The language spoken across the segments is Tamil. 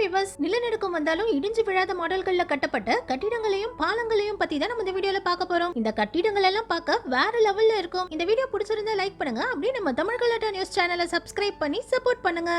விவர்ஸ், நிலநடுக்கம் வந்தாலும் இடிஞ்சு விழாத மாடல்கள்ல கட்டப்பட்ட கட்டிடங்களையும் பாலங்களையும் பத்தி தான் நம்ம இந்த வீடியோல பார்க்க போறோம். இந்த கட்டிடங்கள் எல்லாம் பார்க்க வேற லெவல்ல இருக்கும். இந்த வீடியோ பிடிச்சிருந்தா லைக் பண்ணுங்க. அப்படியே நம்ம தமிழ் கலாட்டா நியூஸ் சேனலை சப்ஸ்கிரைப் பண்ணி சப்போர்ட் பண்ணுங்க.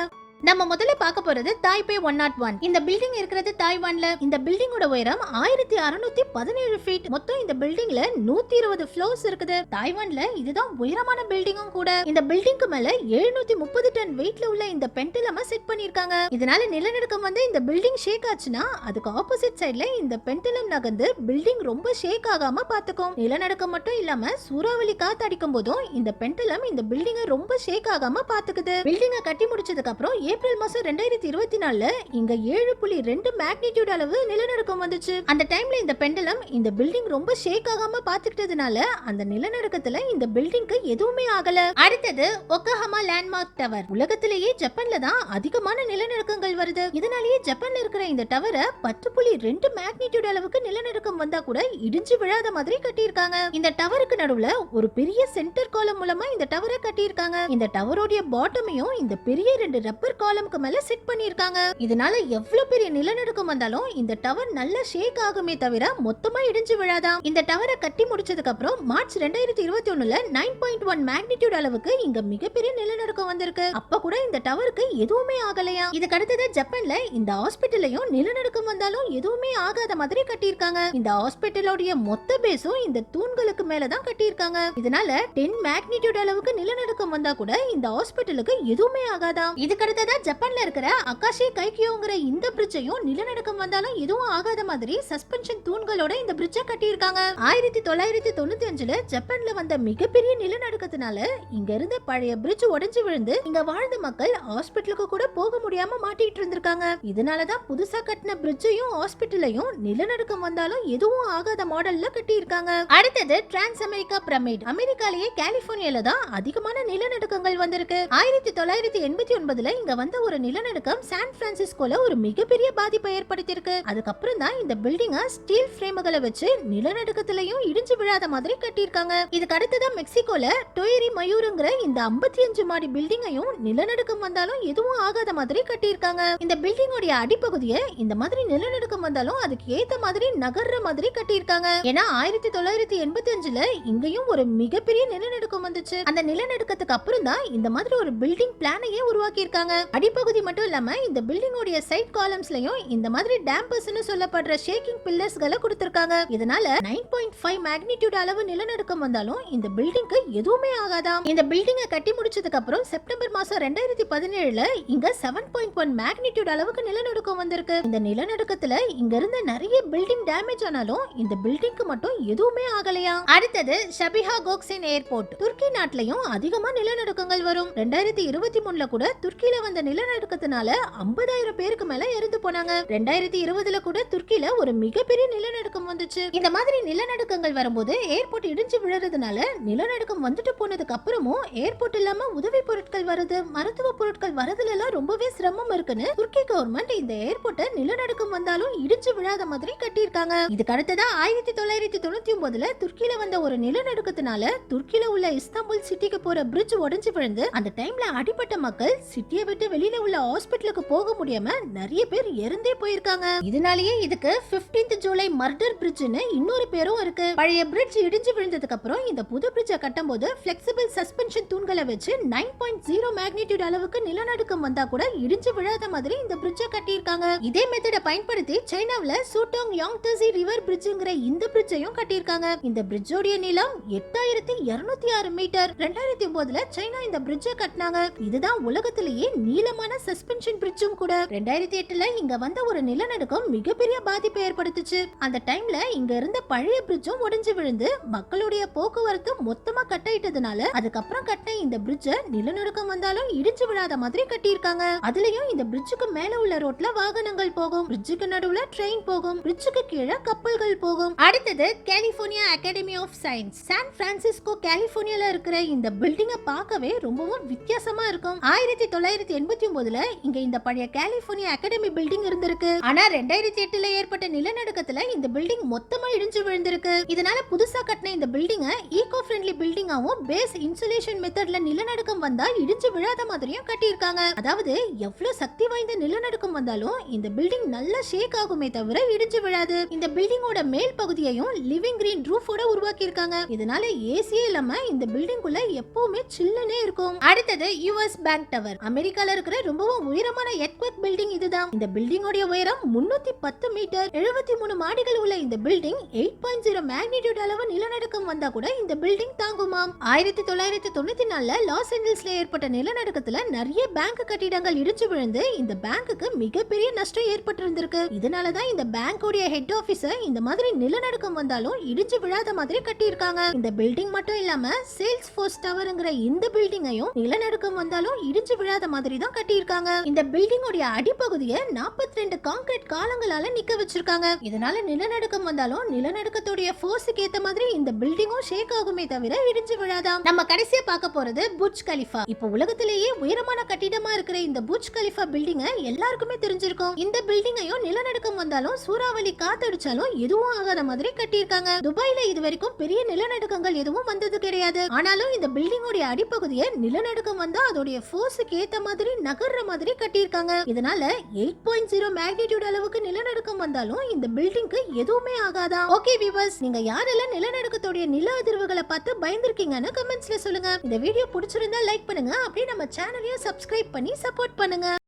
நம்ம முதல்ல பார்க்க போறது தாய்பே 101. இந்த பில்டிங் இருக்கிறது தாய்வான்ல. இந்த பில்டிங்கோட உயரம் 1617 ஃபீட். மொத்தம் இந்த பில்டிங்ல 120 ஃப்ளோர்ஸ் இருக்குது. தாய்வான்ல இதுதான் உயரமான பில்டிங்கும் கூட. இந்த பில்டிங்க்கு மேல 730 டன் வெயிட்ல உள்ள இந்த பெண்டிலம செட் பண்ணிருக்காங்க. இதனால நிலநடுக்கம் வந்து இந்த பில்டிங் ஷேக் ஆச்சுன்னா அதுக்கு ஆப்போசிட் சைடுல இந்த பெண்டிலம் நகர்ந்து பில்டிங் ரொம்ப ஷேக் ஆகாம பாத்துக்கும். நிலநடுக்கம் மட்டும் இல்லாம சூறாவளி காத்து அடிக்கும் போதும் இந்த பெண்டிலம் இந்த பில்டிங்கை ரொம்ப ஷேக் ஆகாம பாத்துக்குது. பில்டிங்கை கட்டி முடிச்சதுக்கு அப்புறம் ஏப்ரல் மாசம் 2024 இங்க 7.2 மேக்னிடியூட் அளவு நிலநடுக்கம் வந்துச்சு. அந்த டைம்ல இந்த பெண்டலம் இந்த பில்டிங் ரொம்ப ஷேக் ஆகாம பாத்துக்கிட்டதுனால அந்த நிலநடுக்கத்துல இந்த பில்டிங்க்கு எதுவுமே ஆகல. அடுத்தது ஒக்கஹாமா லேண்ட்மார்க் டவர். உலகத்திலேயே ஜப்பான்ல தான் அதிகமான நிலநடுக்கங்கள் வருது. இதனாலேயே ஜப்பான்ல இருக்கிற இந்த டவரை 10.2 மேக்னிடியூட் அளவுக்கு நிலநடுக்கம் வந்தா கூட இடிஞ்சு விழாத மாதிரி கட்டியிருக்காங்க. இந்த டவருக்கு நடுவுல ஒரு பெரிய சென்டர் காலம் மூலமா இந்த டவரை கட்டியிருக்காங்க. இந்த டவரோட பாட்டமையும் இந்த பெரிய 2 ரப்பர் காலம்க்கு மேல செட் பண்ணிருக்காங்க. இதனால எவ்வளவு பெரிய நிலநடுக்கம் வந்தாலும் இந்த டவர் நல்ல ஷேக் ஆகுமே தவிர மொத்தமா இடிஞ்சு விழாதாம். இந்த டவரை கட்டி முடிச்சதுக்கு அப்புறம் மார்ச் 2021ல 9.1 மேக்னிடியூட் அளவுக்கு இங்க மிகப்பெரிய நிலநடுக்கம் வந்திருக்கு. அப்ப கூட இந்த டவருக்கு எதுவுமே ஆகலையா. இதுக்கு அடுத்தது ஜப்பான்ல இந்த ஹாஸ்பிடல்லையும் நிலநடுக்கம் வந்தாலும் எதுவுமே ஆகாத மாதிரி கட்டியிருக்காங்க. இந்த ஹாஸ்பிடலோட மொத்த பேஸும் இந்த தூண்களுக்கு மேலதான் கட்டியிருக்காங்க. இதனால 10 மேக்னிடியூட் அளவுக்கு நிலநடுக்கம் வந்தா கூட இந்த ஹாஸ்பிடலுக்கு எதுவுமே ஆகாதாம். இதுக்கு அடுத்தது ஜப்பான்ல இருக்கிற அகாஷி கைக்கியோங்கிற இந்த பிரிட்ஜையும் நிலநடுக்கம் வந்தாலும் எதுவும் ஆகாத மாதிரி சஸ்பென்ஷன் தூண்களோட இந்த பிரிட்ஜை கட்டியிருக்காங்க. 1995ல ஜப்பான்ல வந்த மிகப்பெரிய நிலநடுக்கத்தினால இங்க இருந்த பழைய பிரிட்ஜ் உடைஞ்சு விழுந்து இங்க வாழ்ந்த மக்கள் ஹாஸ்பிட்டலுக்கு கூட போக முடியாம மாட்டிட்டு இருந்திருக்காங்க. இதனாலதான் புதுசா கட்டின பிரிட்ஜையும் ஹாஸ்பிட்டலையும் நிலநடுக்கம் வந்தாலும் எதுவும் ஆகாத மாடல்ல கட்டியிருக்காங்க. அடுத்தது டிரான்ஸ் அமெரிக்கா பிரமிட். அமெரிக்காலேயே கலிபோர்னியால தான் அதிகமான நிலநடுக்கங்கள் வந்திருக்கு. 1989ல இங்க வந்த ஒரு நிலநடுக்கம் சான் பிரான்சிஸ்கோல ஒரு மிகப்பெரிய பாதிப்பை ஏற்படுத்தியிருக்கு. அதுக்கப்புறம் தான் இந்த பில்டிங்க ஸ்டீல் ஃப்ரேம்களை வச்சு நிலநடுக்கத்திலையும் இடிஞ்சு விழாத மாதிரி கட்டியிருக்காங்க. இதுக்கு அடுத்ததான் மெக்சிகோல டொயரி மயூருங்கிற இந்த 55 மாடி பில்டிங்கையும் நிலநடுக்கம் வந்தாலும் எதுவும் ஆகாத மாதிரி கட்டியிருக்காங்க. இந்த பில்டிங்கோட அடிப்பகுதியை இந்த மாதிரி நிலநடுக்கம் வந்தாலும் அதுக்கு ஏத்த மாதிரி நகர்ற மாதிரி கட்டியிருக்காங்க. ஏன்னா 1985ல இங்கேயும் ஒரு மிகப்பெரிய நிலநடுக்கம் வந்துச்சு. அந்த நிலநடுக்கத்துக்கு அப்புறம் தான் இந்த மாதிரி ஒரு பில்டிங் பிளானையே உருவாக்கி இருக்காங்க. அடிப்பகுதி மட்டும் இல்லாம இந்த பில்டிங்கோட சைட் காலம்ஸ்லயும் இந்த மாதிரி டேம்பர்ஸ்னு சொல்லப்படுற ஷேக்கிங் பில்லர்ஸ்களை கொடுத்திருக்காங்க. இதனால 9.5 மேக்னிடியூட் அளவு நிலநடுக்கம் வந்தாலும் இந்த பில்டிங்க்கு எதுவுமே ஆகாதாம். இந்த பில்டிங்கை கட்டி முடிச்சதுக்கு அப்புறம் செப்டம்பர் மாசம் 2017ல இங்க 7.1 மேக்னிடியூட் அளவுக்கு நிலநடுக்கம் வந்திருக்கு. இந்த நிலநடுக்கத்துல இங்க இருந்த நிறைய பில்டிங் டேமேஜ் ஆனாலும் இந்த பில்டிங்க்கு மட்டும் எதுவுமே ஆகலையா. அடுத்தது ஷபிஹா கோக்சின் ஏர்போர்ட். துர்க்கி நாட்டிலையும் அதிகமா நிலநடுக்கங்கள் வரும். 2023ல கூட துர்க்கியில வந்த நிலநடுக்கத்தினால 50,000 பேருக்கு மேல இறந்து போனாங்க. 2020ல கூட துர்க்கியில ஒரு மிகப்பெரிய நிலநடுக்கம் வந்துச்சு. இந்த மாதிரி நிலநடுக்கங்கள் வரும்போது ஏர்போர்ட் இடிஞ்சு விழுறதுனால நிலநடுக்கம் வந்துட்டு போனதுக்கு அப்புறமும் ஏர்போர்ட் இல்லாம உதவி பொருட்கள் வருது, மருத்துவ பொருட்கள் வரதுல எல்லாம் ரொம்பவே சிரமம் இருக்குன்னு துர்க்கி கவர்மெண்ட் இந்த ஏர்போர்ட்டை நிலநடுக்கம் வந்தாலும் இடிஞ்சு விழாத மாதிரி கட்டியிருக்காங்க. இதுக்கு அடுத்ததா 1999ல துர்க்கியில வந்த ஒரு நிலநடுக்கத்தினால துர்க்கியில உள்ள இஸ்தாம்புல் சிட்டிக்கு போற பிரிட்ஜ் உடைஞ்சு விழுந்து அந்த டைம்ல அடிப்பட்ட மக்கள் சிட்டியை விட்டு வெளியில உள்ள ஹாஸ்பிடலுக்கு போக முடியாம நிறைய பேர் இறந்தே போயிருக்காங்க. இதனாலேயே இதுக்கு 15th ஜூலை மர்டர் பிரிட்ஜ்னு இன்னொரு பேரும் இருக்கு. பழைய பிரிட்ஜ் இடிஞ்சு விழுந்ததுக்கு அப்புறம் இந்த புது பிரிட்ஜை கட்டும்போது ஃபிளெக்சிபிள் சஸ்பென்ஷன் தூண்களை வச்சு 9.0 மேக்னிடியூட் அளவுக்கு நிலநடுக்கம் வந்தா கூட இடிஞ்சு விழாத மாதிரி இந்த பிரிட்ஜை கட்டியிருக்காங்க. இதே மெத்தடை பயன்படுத்தி சைனாவுல சூட்டோங் யாங்தசி ரிவர் பிரிட்ஜ்ங்கிற இந்த பிரிட்ஜையும் கட்டியிருக்காங்க. இந்த பிரிட்ஜோட நீளம் 8206 மீட்டர். 2009ல சைனா இந்த பிரிட்ஜை கட்டினாங்க. இதுதான் உலகத்திலேயே நீளமான சஸ்பென்ஷன் பிரிட்ஜும் கூட. 2008ல இங்க வந்த ஒரு நிலநடுக்கம் மிகப்பெரிய பாதிப்பை ஏற்படுத்துச்சு. அந்த டைம்ல இங்க இருந்த பழைய பிரிட்ஜும் உடைஞ்சு விழுந்து மக்களுடைய போக்குவரத்து மொத்தமா கட்டாயிட்டதுனால அதுக்கப்புறம் கட்டின இந்த பிரிட்ஜ நிலநடுக்கம் வந்தாலும் இடிஞ்சு விழாத மாதிரி கட்டியிருக்காங்க. அதுலயும் இந்த பிரிட்ஜுக்கு மேல உள்ள ரோட்ல வாகனங்கள் போகும், பிரிட்ஜுக்கு நடுவுல ட்ரெயின் போகும், பிரிட்ஜுக்கு கீழே கப்பல்கள் போகும். அடுத்தது California academy of science. San Francisco கலிபோர்னியால இருக்கிற இந்த பில்டிங்கை பார்க்கவே ரொம்பவும் வித்தியாசமா இருக்கும். 1980 1989ல இங்க இந்த பழைய கலிபோர்னியா அகாடமி பில்டிங் இருந்திருக்கு. ஆனா 2008ல ஏற்பட்ட நிலநடுக்கத்துல இந்த பில்டிங் மொத்தமா இடிஞ்சு விழுந்திருக்கு. இதனால புதுசா கட்டின இந்த பில்டிங்க ஈகோ ஃப்ரெண்ட்லி பில்டிங்காவும் பேஸ் இன்சுலேஷன் மெத்தட்ல நிலநடுக்கம் வந்தா இடிஞ்சு விழாத மாதிரியும் கட்டியிருக்காங்க. அதாவது எவ்வளவு சக்தி வாய்ந்த நிலநடுக்கம் வந்தாலும் இந்த பில்டிங் நல்லா ஷேக் ஆகுமே தவிர இடிஞ்சு விழாது. இந்த பில்டிங்கோட மேல் பகுதியையும் லிவிங் கிரீன் ரூஃபோட உருவாக்கி இருக்காங்க. இதனால ஏசியே இல்லாம இந்த பில்டிங்குள்ள எப்பவுமே சில்லுனே இருக்கும். அடுத்தது யுஎஸ் பேங்க் டவர். அமெரிக்கால இருக்கிற ரொம்பவும் உயரமான எர்த்குவேக் பில்டிங் இதுதான். இந்த பில்டிங்கோட உயரம் 310 மீட்டர். 73 மாடிகள் உள்ள இந்த பில்டிங் 8.0 மேக்னிட்யூட் அளவு நிலநடுக்கம் வந்தா கூட இந்த பில்டிங் தாங்குமாம். 1994ல லாஸ் ஏஞ்சல்ஸ்ல ஏற்பட்ட நிலநடுக்கத்துல நிறைய பேங்க் கட்டிடங்கள் இடிச்சு விழுந்து இந்த பேங்குக்கு மிகப்பெரிய நஷ்டம் ஏற்பட்டிருந்திருக்கு. இதனாலதான் இந்த பேங்கோட ஹெட் ஆபீஸ் இந்த மாதிரி நிலநடுக்கம் வந்தாலும் இடிஞ்சு விழாத மாதிரி கட்டியிருக்காங்க. இந்த பில்டிங் மட்டும் இல்லாம சேல்ஸ் ஃபோர்ஸ் டவர்ங்கிற இந்த பில்டிங்கையும் நிலநடுக்கம் வந்தாலும் இடிஞ்சு விழாத மாதிரி தான் கட்டியிருக்காங்க. இந்த பில்டிங்கோட அடிப்பகுதியை 42 கான்கிரீட் காலங்களால நிக்க வச்சிருக்காங்க. இதனால நிலநடுக்கம் வந்தாலும் நிலநடுக்கத்தோட ஃபோர்ஸுக்கு ஏத்த மாதிரி இந்த பில்டிங்கும் ஷேக் ஆகுமே தவிர இடிஞ்சு விழாதாம். நம்ம கடைசியா பார்க்க போறது புர்ஜ் கலிஃபா. இப்போ உலகத்திலேயே உயரமான கட்டிடமா இருக்கிற இந்த புர்ஜ் கலிஃபா பில்டிங்க எல்லாருக்குமே தெரிஞ்சிருக்கும். இந்த பில்டிங்கையும் நிலநடுக்கம் வந்தாலும் சூறாவளி காத்தடிச்சாலும் எதுவும் ஆகாத மாதிரி கட்டியிருக்காங்க. துபாயில இது வரைக்கும் பெரிய நிலநடுக்கங்கள் எதுவும் வந்தது கிடையாது. ஆனாலும் இந்த பில்டிங்கோட அடிப்பகுதியை நிலநடுக்கம் வந்தா அதோட ஃபோர்ஸுக்கு ஏத்த மாதிரி நகர்ற மாதிரி கட்டியிருக்காங்க. இதனால 8.0 மேக்னிட்யூட் அளவுக்கு நிலநடுக்கம் வந்தாலும் இந்த பில்டிங்க்கு எதுவுமே ஆகாதா. ஓகே வியூவர்ஸ், நீங்க யாரெல்லாம் நிலநடுக்கத்தோட நில அதிர்வுகளை பார்த்து பயந்துருக்கீங்கன்னு கமெண்ட்ஸ்ல சொல்லுங்க. இந்த வீடியோ பிடிச்சிருந்தா லைக் பண்ணுங்க. அப்படியே நம்ம சேனலையும் சப்ஸ்கிரைப் பண்ணி சப்போர்ட் பண்ணுங்க.